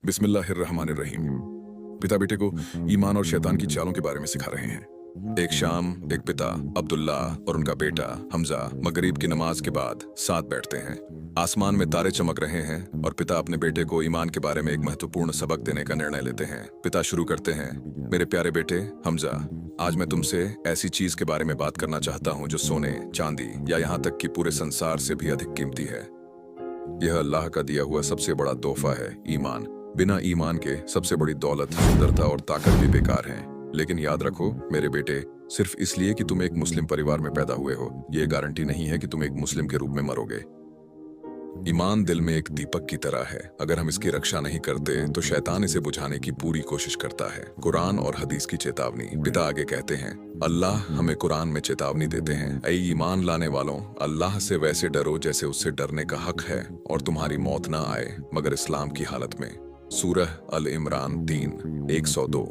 बिस्मिल्लाहिर्रहमानिर्रहीम। पिता बेटे को ईमान और शैतान की चालों के बारे में सिखा रहे हैं। एक शाम एक पिता अब्दुल्ला और उनका बेटा हमजा मगरिब की नमाज के बाद साथ बैठते हैं। आसमान में तारे चमक रहे हैं और पिता अपने बेटे को ईमान के बारे में एक महत्वपूर्ण सबक देने का निर्णय लेते हैं। पिता शुरू करते हैं, मेरे प्यारे बेटे हमजा, आज मैं तुमसे ऐसी चीज के बारे में बात करना चाहता हूँ जो सोने, चांदी या यहाँ तक कि पूरे संसार से भी अधिक कीमती है। यह अल्लाह का दिया हुआ सबसे बड़ा तोहफा है, ईमान। बिना ईमान के सबसे बड़ी दौलत, सुंदरता और ताकत भी बेकार हैं। लेकिन याद रखो मेरे बेटे, सिर्फ इसलिए कि तुम एक मुस्लिम परिवार में पैदा हुए हो, ये गारंटी नहीं है कि तुम एक मुस्लिम के रूप में मरोगे। ईमान दिल में एक दीपक की तरह है। अगर हम इसकी रक्षा नहीं करते तो शैतान इसे बुझाने की पूरी कोशिश करता है। कुरान और हदीस की चेतावनी। पिता आगे कहते हैं, अल्लाह हमें कुरान में चेतावनी देते हैं, ऐ ईमान लाने वालों, अल्लाह से वैसे डरो जैसे उससे डरने का हक है और तुम्हारी मौत ना आए मगर इस्लाम की हालत में। सूरह अल इमरान 3:102।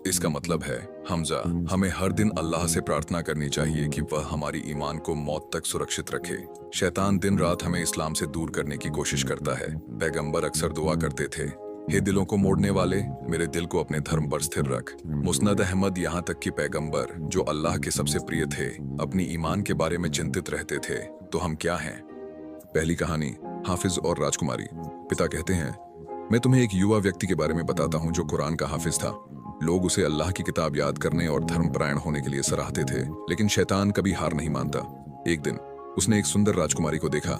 इसका मतलब है, हमजा, हमें हर दिन अल्लाह से प्रार्थना करनी चाहिए कि वह हमारी ईमान को मौत तक सुरक्षित रखे। शैतान दिन रात हमें इस्लाम से दूर करने की कोशिश करता है। पैगंबर अक्सर दुआ करते थे, हे दिलों को मोड़ने वाले, मेरे दिल को अपने धर्म पर स्थिर रख। मुस्नद अहमद यहाँ तक कि पैगंबर जो अल्लाह के सबसे प्रिय थे अपनी ईमान के बारे में चिंतित रहते थे। तो हम क्या हैं? पहली कहानी, हाफिज और राजकुमारी। पिता कहते हैं, मैं तुम्हें एक युवा व्यक्ति के बारे में बताता हूँ जो कुरान का हाफिज था। लोग उसे अल्लाह की किताब याद करने और धर्मपरायण होने के लिए सराहते थे, लेकिन शैतान कभी हार नहीं मानता। एक दिन उसने एक सुंदर राजकुमारी को देखा।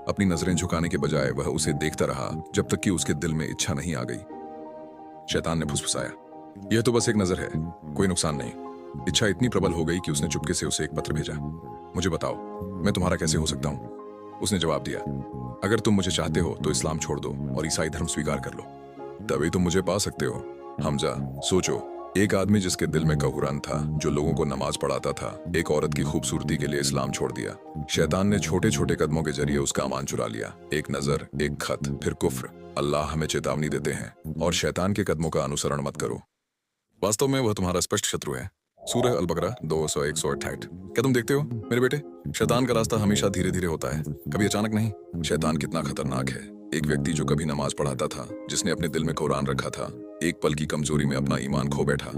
अपनी नजरें झुकाने के बजाय वह उसे देखता रहा जब तक कि उसके दिल में इच्छा नहीं आ गई। शैतान ने फुसफुसाया, यह तो बस एक नजर है, कोई नुकसान नहीं। इच्छा इतनी प्रबल हो गई कि उसने चुपके से उसे एक पत्र भेजा। मुझे बताओ, मैं तुम्हारा कैसे हो सकता हूँ? उसने जवाब दिया, अगर तुम मुझे चाहते हो तो इस्लाम छोड़ दो और ईसाई धर्म स्वीकार कर लो, तभी तुम मुझे पा सकते हो। हमजा, सोचो, एक आदमी जिसके दिल में कहुरान था, जो लोगों को नमाज पढ़ाता था, एक औरत की खूबसूरती के लिए इस्लाम छोड़ दिया। शैतान ने छोटे छोटे कदमों के जरिए उसका अमान चुरा लिया। एक नजर, एक खत, फिर कुफ्र। अल्लाह हमें चेतावनी देते हैं, और शैतान के कदमों का अनुसरण मत करो। वास्तव में वह तुम्हारा स्पष्ट शत्रु है। सूरह अल बकरा 200-168। क्या तुम देखते हो मेरे बेटे, शैतान का रास्ता हमेशा धीरे धीरे होता है, कभी अचानक नहीं। शैतान कितना खतरनाक है। एक व्यक्ति जो कभी नमाज पढ़ाता था, जिसने अपने दिल में कुरान रखा था, एक पल की कमजोरी में अपना ईमान खो बैठा।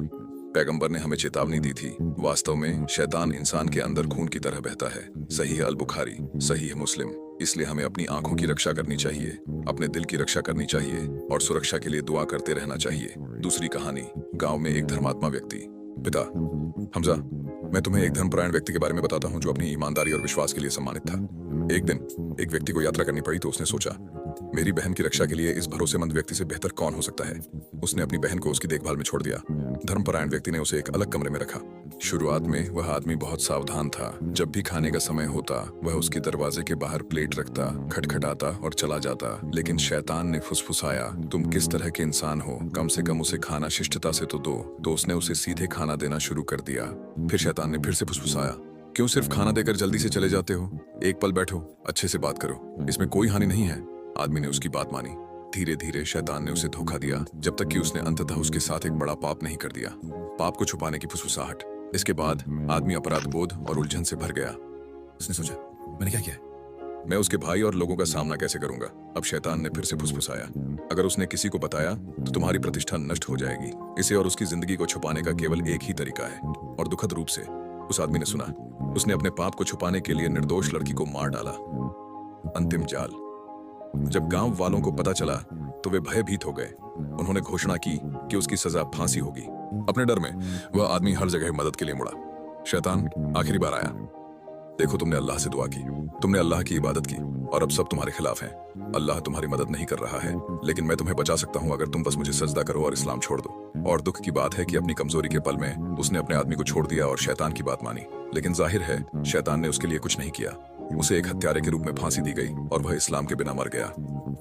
पैगंबर ने हमें चेतावनी दी थी। वास्तव में शैतान इंसान के अंदर खून की तरह बहता है। सही अल बुखारी, सही मुस्लिम। इसलिए हमें अपनी आंखों की रक्षा करनी चाहिए, अपने दिल की रक्षा करनी चाहिए और सुरक्षा के लिए दुआ करते रहना चाहिए। दूसरी कहानी, गांव में एक धर्मात्मा व्यक्ति। पिता, हमजा, मैं तुम्हें एक धर्मपरायण व्यक्ति के बारे में बताता हूँ जो अपनी ईमानदारी और विश्वास के लिए सम्मानित था। एक दिन एक व्यक्ति को यात्रा करनी पड़ी तो उसने सोचा, मेरी बहन की रक्षा के लिए इस भरोसेमंद व्यक्ति से बेहतर कौन हो सकता है। उसने अपनी बहन को उसकी देखभाल में छोड़ दिया। धर्मपरायण व्यक्ति ने उसे एक अलग कमरे में रखा। शुरुआत में वह आदमी बहुत सावधान था। जब भी खाने का समय होता, वह उसके दरवाजे के बाहर प्लेट रखता, खटखटाता और चला जाता। लेकिन शैतान ने फुसफुसाया, तुम किस तरह के इंसान हो, कम से कम उसे खाना शिष्टता से तो दो। तो उसने उसे सीधे खाना देना शुरू कर दिया। फिर शैतान ने फिर से फुसफुसाया, क्यों सिर्फ खाना देकर जल्दी से चले जाते हो? एक पल बैठो, अच्छे से बात करो, इसमें कोई हानि नहीं है। आदमी ने उसकी बात मानी। धीरे धीरे शैतान ने उसे धोखा दिया, जब तक कि उसने अंततः उसके साथ एक बड़ा पाप नहीं कर दिया, पाप को छुपाने की फुसफुसाहट। इसके बाद आदमी अपराध बोध और उलझन से भर गया। उसने सोचा, मैंने क्या किया? मैं उसके भाई और लोगों का सामना कैसे करूंगा? अब शैतान ने फिर से फुसफुसाया, अगर उसने किसी को बताया तो तुम्हारी प्रतिष्ठा नष्ट हो जाएगी। इसे और उसकी जिंदगी को छुपाने का केवल एक ही तरीका है। और दुखद रूप से उस आदमी ने सुना, उसने अपने पाप को छुपाने के लिए निर्दोष लड़की को मार डाला। अंतिम जाल। जब गांव वालों को पता चला तो वे भयभीत हो गए। उन्होंने घोषणा की कि उसकी सजा फांसी होगी। अपने डर में वह आदमी हर जगह मदद के लिए मुड़ा। शैतान आखिरी बार आया, देखो तुमने अल्लाह से दुआ की, तुमने अल्लाह की इबादत की और अब सब तुम्हारे खिलाफ हैं। अल्लाह तुम्हारी मदद नहीं कर रहा है, लेकिन मैं तुम्हें बचा सकता हूँ अगर तुम बस मुझे सजदा करो और इस्लाम छोड़ दो। और दुख की बात है कि अपनी कमजोरी के पल में उसने अपने आदमी को छोड़ दिया और शैतान की बात मानी। लेकिन जाहिर है शैतान ने उसके लिए कुछ नहीं किया। उसे एक हत्यारे के रूप में फांसी दी गई और वह इस्लाम के बिना मर गया।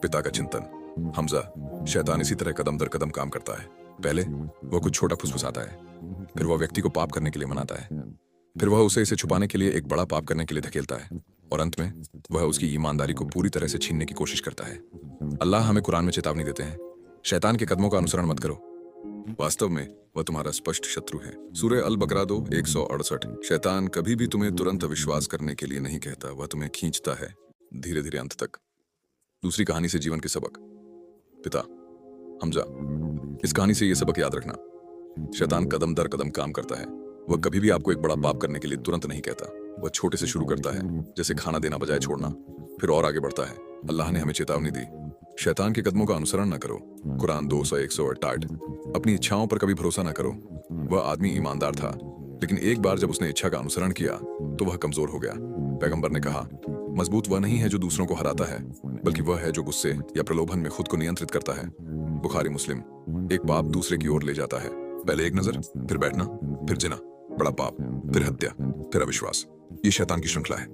पिता का चिंतन। हमजा, शैतान इसी तरह कदम दर कदम काम करता है। पहले वह कुछ छोटा फुसफुसाता है, फिर वह व्यक्ति को पाप करने के लिए मनाता है, फिर वह उसे इसे छुपाने के लिए एक बड़ा पाप करने के लिए धकेलता है, और अंत में वह उसकी ईमानदारी को पूरी तरह से छीनने की कोशिश करता है। अल्लाह हमें कुरान में चेतावनी देते हैं, शैतान के कदमों का अनुसरण मत करो, वास्तव में वह तुम्हारा स्पष्ट शत्रु है। सूरह अल बकरा 2:168। शैतान कभी भी तुम्हें तुरंत अविश्वास करने के लिए नहीं कहता, वह तुम्हें खींचता है धीरे धीरे अंत तक। दूसरी कहानी से जीवन के सबक। पिता, हमजा। इस कहानी से ये सबक याद रखना, शैतान कदम दर कदम काम करता है। वह कभी भी आपको एक बड़ा पाप करने के लिए तुरंत नहीं कहता। वह छोटे से शुरू करता है, जैसे खाना देना बजाय छोड़ना, फिर और आगे बढ़ता है। अल्लाह ने हमें चेतावनी दी, शैतान के कदमों का अनुसरण न करो। कुरान 200-168। अपनी इच्छाओं पर कभी भरोसा न करो। वह आदमी ईमानदार था, लेकिन एक बार जब उसने इच्छा का अनुसरण किया तो वह कमजोर हो गया। पैगंबर ने कहा, मजबूत वह नहीं है जो दूसरों को हराता है, बल्कि वह है जो गुस्से या प्रलोभन में खुद को नियंत्रित करता है। बुखारी मुस्लिम। एक पाप दूसरे की ओर ले जाता है। पहले एक नजर, फिर बैठना, फिर जिना, बड़ा पाप, फिर हत्या, फिर अविश्वास। ये शैतान की श्रृंखला है।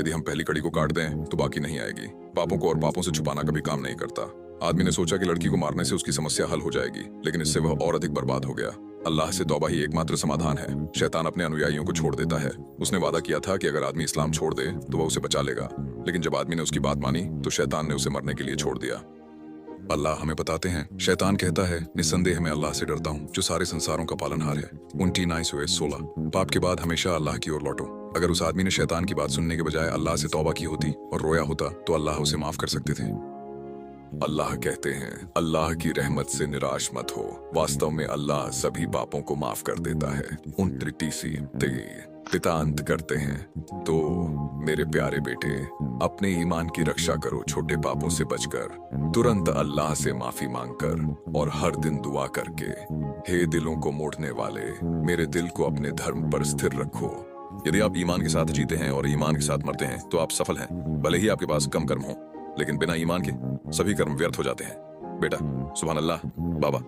यदि हम पहली कड़ी को काट दें तो बाकी नहीं आएगी। पापों को और पापों से छुपाना कभी काम नहीं करता। आदमी ने सोचा कि लड़की को मारने से उसकी समस्या हल हो जाएगी, लेकिन इससे वह और अधिक बर्बाद हो गया। अल्लाह से तौबा ही एकमात्र समाधान है। शैतान अपने अनुयायियों को छोड़ देता है। उसने वादा किया था कि अगर आदमी इस्लाम छोड़ दे तो वह उसे बचा लेगा, लेकिन जब आदमी ने उसकी बात मानी तो शैतान ने उसे मरने के लिए छोड़ दिया। अल्लाह हमें बताते हैं, शैतान कहता है, निस्संदेह मैं अल्लाह से डरता हूँ जो सारे संसारों का पालनहार है। 29:16। पाप के बाद हमेशा अल्लाह की ओर लौटो। अगर उस आदमी ने शैतान की बात सुनने के बजाय अल्लाह से तौबा की होती और रोया होता तो अल्लाह उसे माफ कर सकते थे। अल्लाह कहते हैं, अल्लाह की रहमत से निराश मत हो, वास्तव में अल्लाह सभी पापों को माफ कर देता है। 29:23। पिता अंत करते हैं, तो मेरे प्यारे बेटे, अपने ईमान की रक्षा करो छोटे पापों से बचकर, तुरंत अल्लाह से माफी मांगकर और हर दिन दुआ करके। हे दिलों को मोड़ने वाले, मेरे दिल को अपने धर्म पर स्थिर रखो। यदि आप ईमान के साथ जीते हैं और ईमान के साथ मरते हैं तो आप सफल हैं। भले ही आपके पास कम कर्म हो, लेकिन बिना ईमान के सभी कर्म व्यर्थ हो जाते हैं। बेटा, सुभान अल्लाह। बाबा,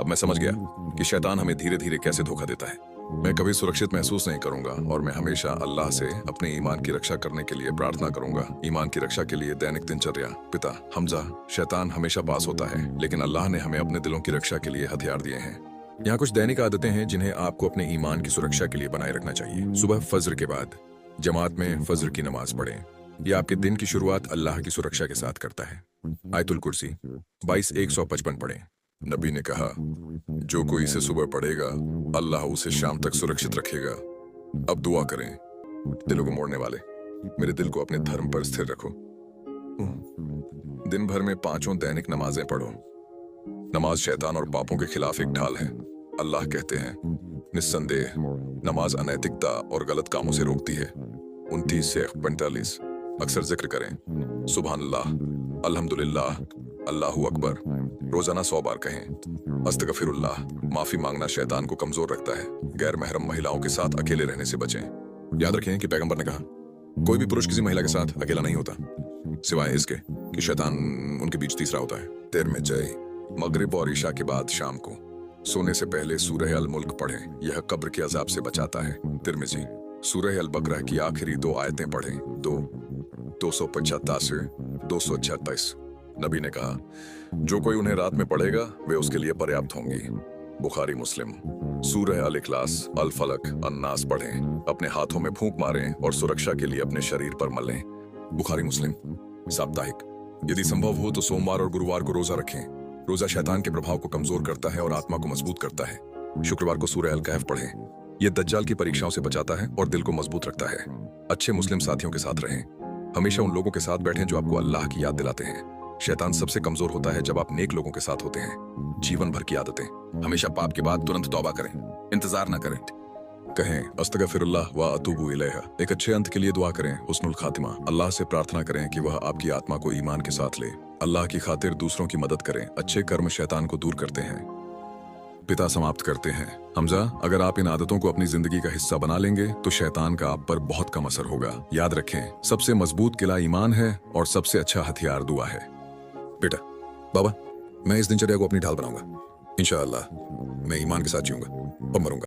अब मैं समझ गया कि शैतान हमें धीरे धीरे कैसे धोखा देता है। मैं कभी सुरक्षित महसूस नहीं करूंगा और मैं हमेशा अल्लाह से अपने ईमान की रक्षा करने के लिए प्रार्थना करूंगा। ईमान की रक्षा के लिए दैनिक दिनचर्या। पिता हमजा। शैतान हमेशा पास होता है, लेकिन अल्लाह ने हमें अपने दिलों की रक्षा के लिए हथियार दिए हैं। यहाँ कुछ दैनिक आदतें हैं जिन्हें आपको अपने ईमान की सुरक्षा के लिए बनाए रखना चाहिए। सुबह फज्र के बाद जमात में फज्र की नमाज पढ़ें। यह आपके दिन की शुरुआत अल्लाह की सुरक्षा के साथ करता है। आयतुल कुर्सी 22:155 पढ़ें। नबी ने कहा, जो कोई इसे सुबह पढ़ेगा अल्लाह उसे शाम तक सुरक्षित रखेगा। अब दुआ करें। दिलों को मोड़ने वाले, मेरे दिल को अपने धर्म पर स्थिर रखो। दिन भर में 5 दैनिक नमाजें पढ़ो। नमाज शैतान और पापों के खिलाफ एक ढाल है। अल्लाह कहते हैं, निस्संदेह नमाज अनैतिकता और गलत कामों से रोकती है। 29:45। अक्सर जिक्र करें, सुभान अल्लाह, अल्हम्दुलिल्लाह, अल्लाहु अकबर। रोजाना 100 बार कहें। अस्तगफिरुल्लाह। माफी मांगना शैतान को कमजोर रखता है। गैर महरम महिलाओं के साथ अकेले रहने से बचें। याद रखें कि पैगंबर ने कहा, कोई भी पुरुष किसी महिला के साथ अकेला नहीं होता, सिवाय इसके कि शैतान उनके बीच तीसरा होता है। देर में जय। मगरिब और ईशा के बाद शाम को सोने से पहले सूरह अल मुल्क पढ़ें। यह कब्र के अजाब से बचाता है। तिरमिजी। सूरह अल बकरा की आखिरी 2 आयतें पढ़ें। 275 से 236। नबी ने कहा, जो कोई उन्हें रात में पढ़ेगा वे उसके लिए पर्याप्त होंगी। बुखारी मुस्लिम। सूरह अल इखलास, अल फलक, अन्नास पढ़ें। अपने हाथों में फूंक मारें और सुरक्षा के लिए अपने शरीर पर मलें। बुखारी मुस्लिम। साप्ताहिक। यदि संभव हो तो सोमवार और गुरुवार को रोजा रखें। रोजा शैतान के प्रभाव को कमजोर करता है और आत्मा को मजबूत करता है। शुक्रवार को सूरह अल कहफ पढ़ें। यह दज्जाल की परीक्षाओं से बचाता है और दिल को मजबूत रखता है। अच्छे मुस्लिम साथियों के साथ रहें। हमेशा उन लोगों के साथ बैठें जो आपको अल्लाह की याद दिलाते हैं। शैतान सबसे कमजोर होता है जब आप नेक लोगों के साथ होते हैं। जीवन भर की आदतें। हमेशा पाप के बाद तुरंत तौबा करें, इंतजार न करें। कहें, अस्तगफिरुल्लाह व अतूबु इलैह। एक अच्छे अंत के लिए दुआ करें, हुस्नुल खातिमा। अल्लाह से प्रार्थना करें कि वह आपकी आत्मा को ईमान के साथ ले। अल्लाह की खातिर दूसरों की मदद करें। अच्छे कर्म शैतान को दूर करते हैं। पिता समाप्त करते हैं, हमजा, अगर आप इन आदतों को अपनी जिंदगी का हिस्सा बना लेंगे तो शैतान का आप पर बहुत कम असर होगा। याद रखें, सबसे मजबूत किला ईमान है और सबसे अच्छा हथियार दुआ है। बेटा, बाबा, मैं इस दिनचर्या को अपनी ढाल बनाऊंगा। इंशाअल्लाह मैं ईमान के साथ जीऊंगा और मरूंगा।